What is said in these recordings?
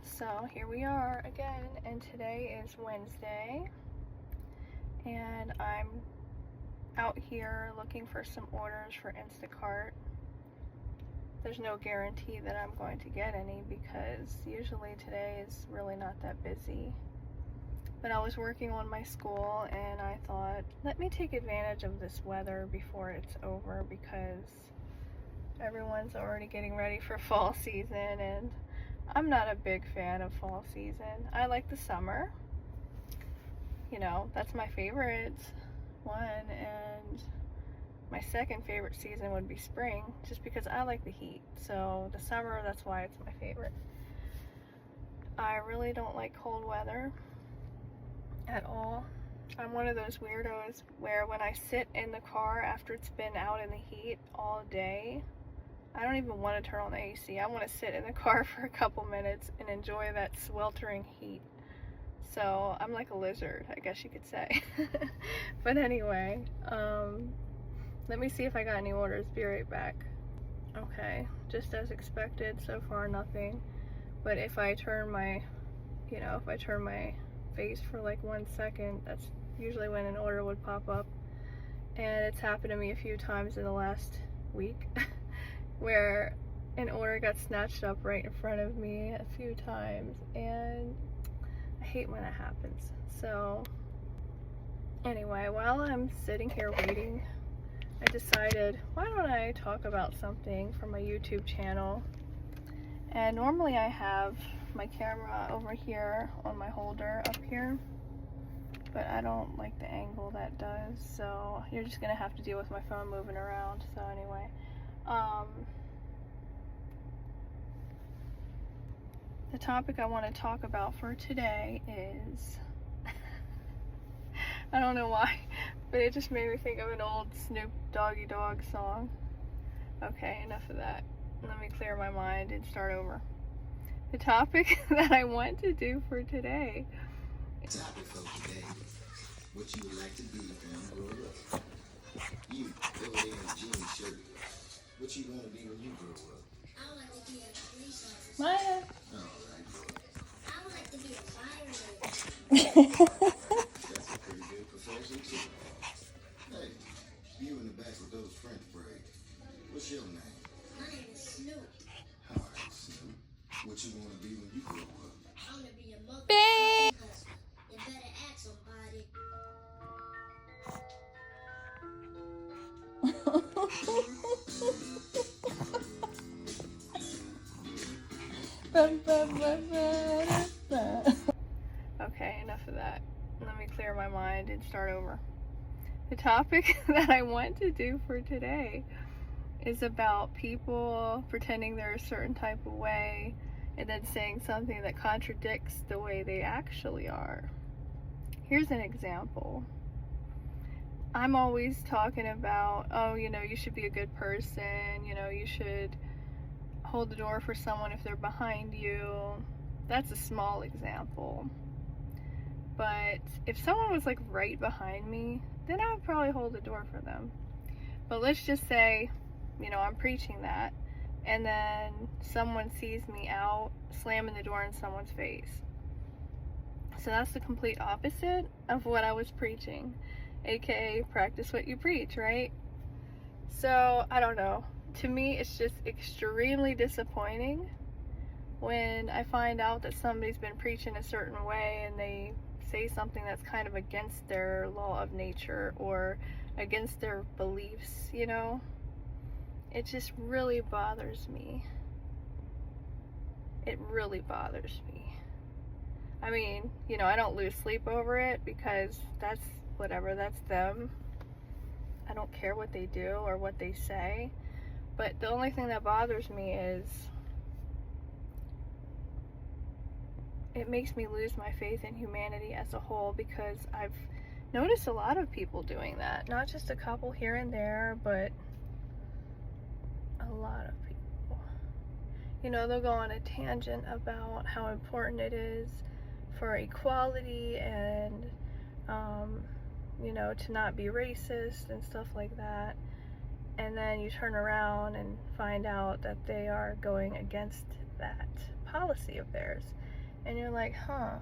So here we are again, and today is Wednesday, and I'm out here looking for some orders for Instacart. There's no guarantee that I'm going to get any because usually today is really not that busy. But I was working on my school and I thought, let me take advantage of this weather before it's over because everyone's already getting ready for fall season, and I'm not a big fan of fall season. I like the summer. You know, that's my favorite one, and my second favorite season would be spring, just because I like the heat. So the summer, that's why it's my favorite. I really don't like cold weather at all. I'm one of those weirdos where when I sit in the car after it's been out in the heat all day, I don't even want to turn on the AC. I want to sit in the car for a couple minutes and enjoy that sweltering heat. So I'm like a lizard, I guess you could say. But anyway, let me see if I got any orders. Be right back. Okay, just as expected, so far nothing. But if I turn my, if I turn my face for like 1 second, that's usually when an order would pop up. And it's happened to me a few times in the last week. Where an order got snatched up right in front of me a few times, and I hate when that happens. So anyway, while I'm sitting here waiting, I decided, why don't I talk about something from my YouTube channel? And normally I have my camera over here on my holder up here, but I don't like the angle that does, so you're just gonna have to deal with my phone moving around. So anyway, the topic I want to talk about for today is, I don't know why, but it just made me think of an old Snoop Doggy Dogg song. Okay, enough of that. Let me clear my mind and start over. The topic that I want to do for today. Topic for today: what you would like to be when you grow up. You, over there in the jean shirt. What you want to be when you grow up? I would like to be a police officer. Maya. Alright. I would like to be a fireman. That's a pretty good profession too. Hey, you in the back with those French braids. What's your name? My name is Snoop. Alright, Snoop. What you want to be when you grow up? I want to be a mother. Babe. Husband. You better ask somebody. Okay, enough of that. Let me clear my mind and start over. The topic that I want to do for today is about people pretending they're a certain type of way and then saying something that contradicts the way they actually are. Here's an example. I'm always talking about, you should be a good person, you should hold the door for someone if they're behind you. That's a small example. But if someone was like right behind me, then I would probably hold the door for them. But let's just say, I'm preaching that, and then someone sees me out slamming the door in someone's face. So that's the complete opposite of what I was preaching, aka practice what you preach, right? So I don't know. To me, it's just extremely disappointing when I find out that somebody's been preaching a certain way and they say something that's kind of against their law of nature or against their beliefs, It just really bothers me. It really bothers me. I mean, I don't lose sleep over it because that's whatever, that's them. I don't care what they do or what they say. But the only thing that bothers me is it makes me lose my faith in humanity as a whole, because I've noticed a lot of people doing that. Not just a couple here and there, but a lot of people. They'll go on a tangent about how important it is for equality and, to not be racist and stuff like that. And then you turn around and find out that they are going against that policy of theirs. And you're like, huh,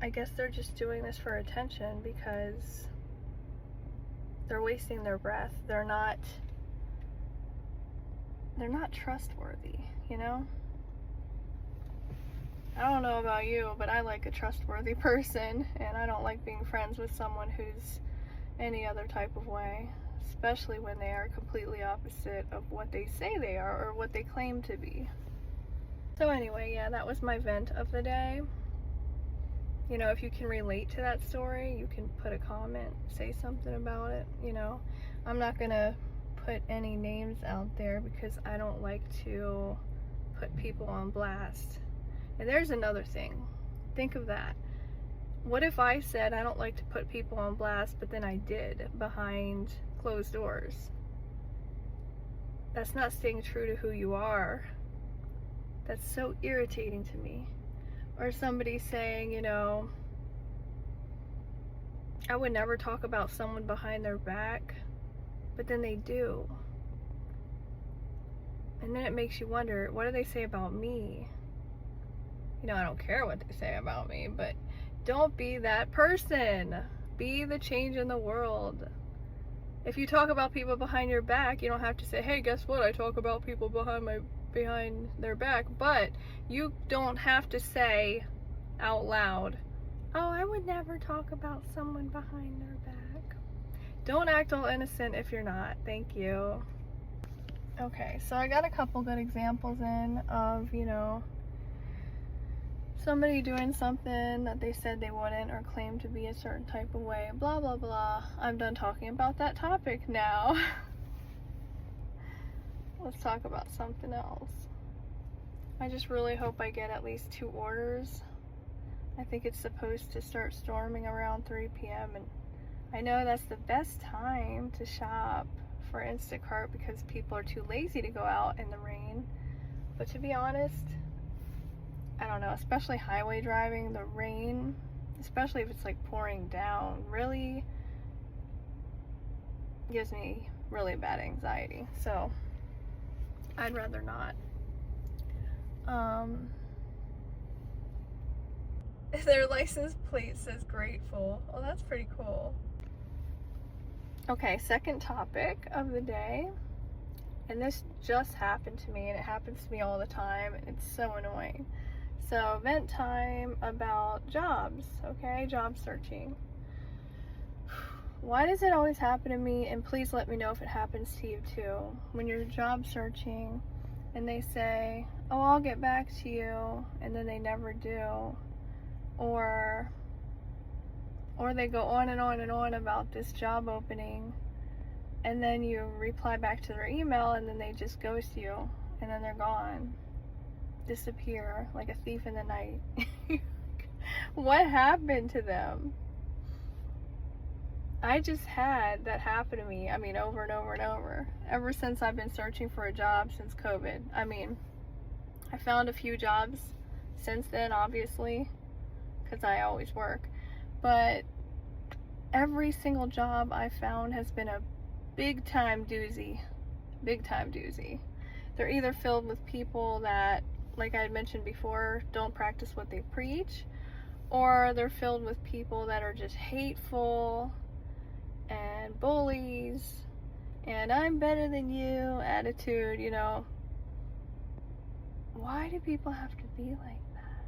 I guess they're just doing this for attention because they're wasting their breath. They're not trustworthy, you know? I don't know about you, but I like a trustworthy person, and I don't like being friends with someone who's any other type of way, especially when they are completely opposite of what they say they are or what they claim to be. So anyway, yeah, that was my vent of the day. You know, if you can relate to that story, you can put a comment, say something about it, you know. I'm not gonna put any names out there because I don't like to put people on blast. And there's another thing. Think of that. What if I said I don't like to put people on blast, but then I did behind closed doors? That's not staying true to who you are. That's so irritating to me. Or somebody saying, you know, I would never talk about someone behind their back, but then they do. And then it makes you wonder, what do they say about me? You know, I don't care what they say about me, but don't be that person. Be the change in the world. If you talk about people behind your back, you don't have to say, hey, guess what? I talk about people behind their back. But you don't have to say out loud, oh, I would never talk about someone behind their back. Don't act all innocent if you're not. Thank you. Okay, so I got a couple good examples in of, you know, somebody doing something that they said they wouldn't or claimed to be a certain type of way, blah, blah, blah. I'm done talking about that topic now. Let's talk about something else. I just really hope I get at least 2 orders. I think it's supposed to start storming around 3 p.m. and I know that's the best time to shop for Instacart because people are too lazy to go out in the rain. But to be honest, I don't know, especially highway driving, the rain, especially if it's like pouring down, really gives me really bad anxiety. So I'd rather not. Their license plate says grateful. Oh, that's pretty cool. Okay, second topic of the day. And this just happened to me, and it happens to me all the time, and it's so annoying. So, vent time about jobs, okay? Job searching. Why does it always happen to me? And please let me know if it happens to you too. When you're job searching and they say, oh, I'll get back to you, and then they never do. Or they go on and on and on about this job opening, and then you reply back to their email, and then they just ghost you, and then they're gone. Disappear like a thief in the night. What happened to them? I just had that happen to me, over and over and over. Ever since I've been searching for a job since COVID. I found a few jobs since then, obviously, because I always work. But every single job I found has been a big time doozy. Big time doozy. They're either filled with people that, like I had mentioned before, don't practice what they preach, or they're filled with people that are just hateful and bullies and I'm better than you attitude, you know. Why do people have to be like that?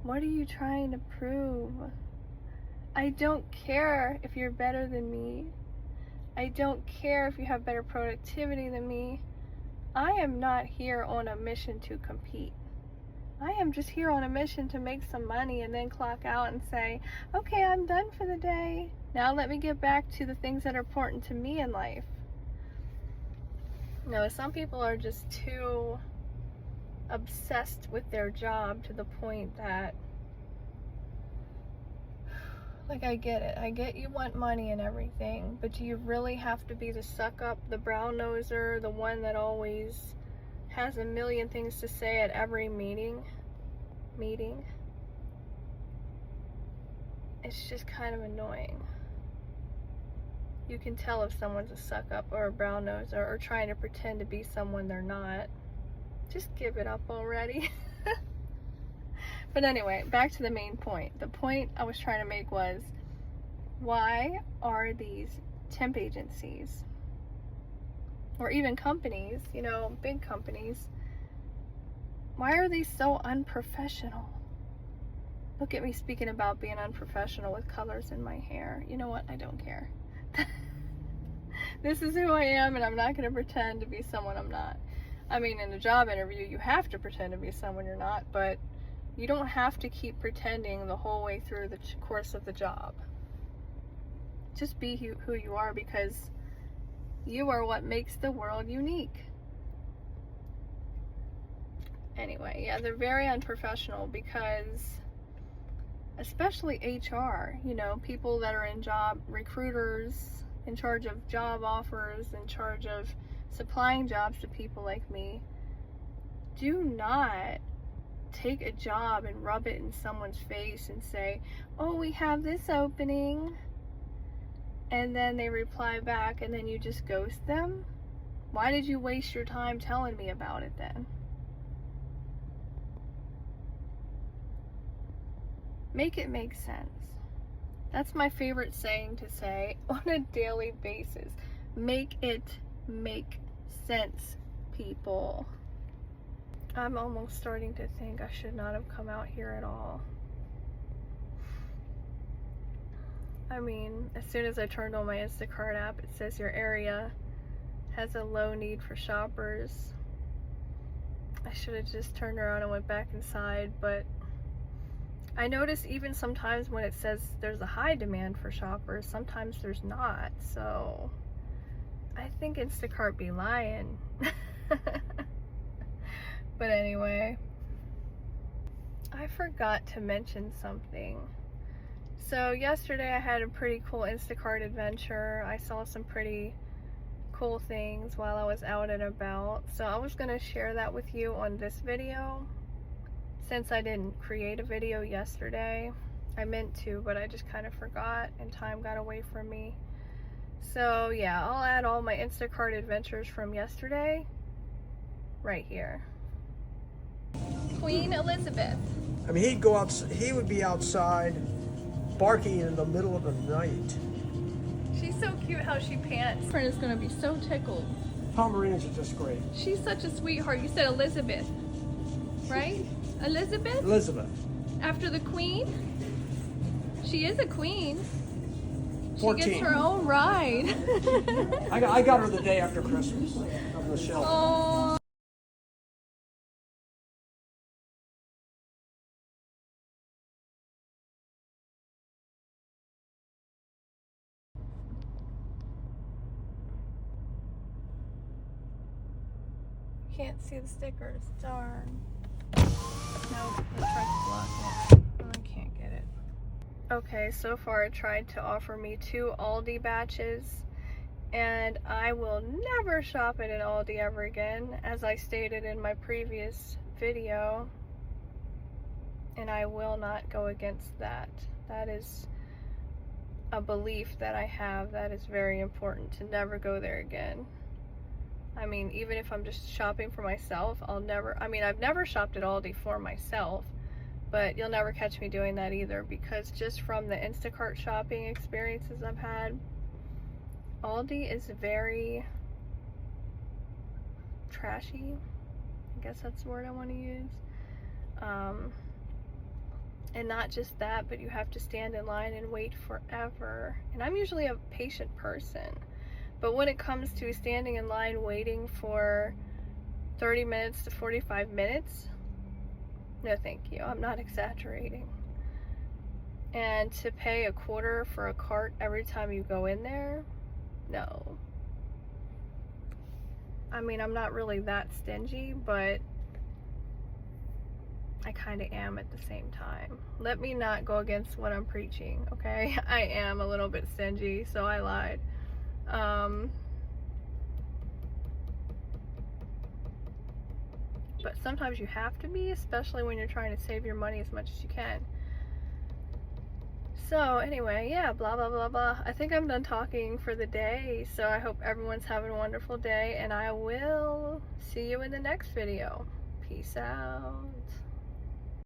What are you trying to prove? I don't care if you're better than me. I don't care if you have better productivity than me. I am not here on a mission to compete. I am just here on a mission to make some money and then clock out and say, okay, I'm done for the day. Now let me get back to the things that are important to me in life. No, some people are just too obsessed with their job to the point that, like, I get it. I get you want money and everything, but do you really have to be the suck up, the brown noser, the one that always has a million things to say at every meeting? It's just kind of annoying. You can tell if someone's a suck up or a brown noser or trying to pretend to be someone they're not. Just give it up already. But anyway, back to the main point. The point I was trying to make was, why are these temp agencies, or even companies, you know, big companies, why are they so unprofessional? Look at me speaking about being unprofessional with colors in my hair. You know what? I don't care. This is who I am, and I'm not going to pretend to be someone I'm not. I mean, in a job interview, you have to pretend to be someone you're not, but you don't have to keep pretending the whole way through the course of the job. Just be who you are, because you are what makes the world unique. Anyway, yeah, they're very unprofessional because, especially HR, you know, people that are in job, recruiters, in charge of job offers, in charge of supplying jobs to people like me, do not take a job and rub it in someone's face and say, oh, we have this opening, and then they reply back and then you just ghost them. Why did you waste your time telling me about it then? Make it make sense. That's my favorite saying to say on a daily basis. Make it make sense, people. I'm almost starting to think I should not have come out here at all. I mean, as soon as I turned on my Instacart app, it says your area has a low need for shoppers. I should have just turned around and went back inside, but I notice even sometimes when it says there's a high demand for shoppers, sometimes there's not. So I think Instacart be lying. But anyway, I forgot to mention something. So yesterday I had a pretty cool Instacart adventure. I saw some pretty cool things while I was out and about. So I was going to share that with you on this video. Since I didn't create a video yesterday, I meant to, but I just kind of forgot and time got away from me. So yeah, I'll add all my Instacart adventures from yesterday right here. Queen Elizabeth. I mean, he would be outside barking in the middle of the night. She's so cute how she pants. Friend is gonna be so tickled. Pomeranians are just great. She's such a sweetheart. You said Elizabeth, right? Elizabeth? Elizabeth. After the queen? She is a queen. 14. She gets her own ride. I got her the day after Christmas of Michelle. Oh. Can't see the stickers. Darn. Nope, I tried to block it. Oh, I can't get it. Okay, so far it tried to offer me 2 Aldi batches, and I will never shop at an Aldi ever again, as I stated in my previous video, and I will not go against that. That is a belief that I have that is very important, to never go there again. I mean, even if I'm just shopping for myself, I've never shopped at Aldi for myself, but you'll never catch me doing that either, because just from the Instacart shopping experiences I've had, Aldi is very trashy. I guess that's the word I want to use. And not just that, but you have to stand in line and wait forever. And I'm usually a patient person. But when it comes to standing in line waiting for 30 minutes to 45 minutes, no thank you, I'm not exaggerating. And to pay $0.25 for a cart every time you go in there, no. I mean, I'm not really that stingy, but I kind of am at the same time. Let me not go against what I'm preaching, okay? I am a little bit stingy, so I lied. But sometimes you have to be, especially when you're trying to save your money as much as you can. So anyway, yeah, blah blah blah blah. I think I'm done talking for the day, so I hope everyone's having a wonderful day, and I will see you in the next video. Peace out.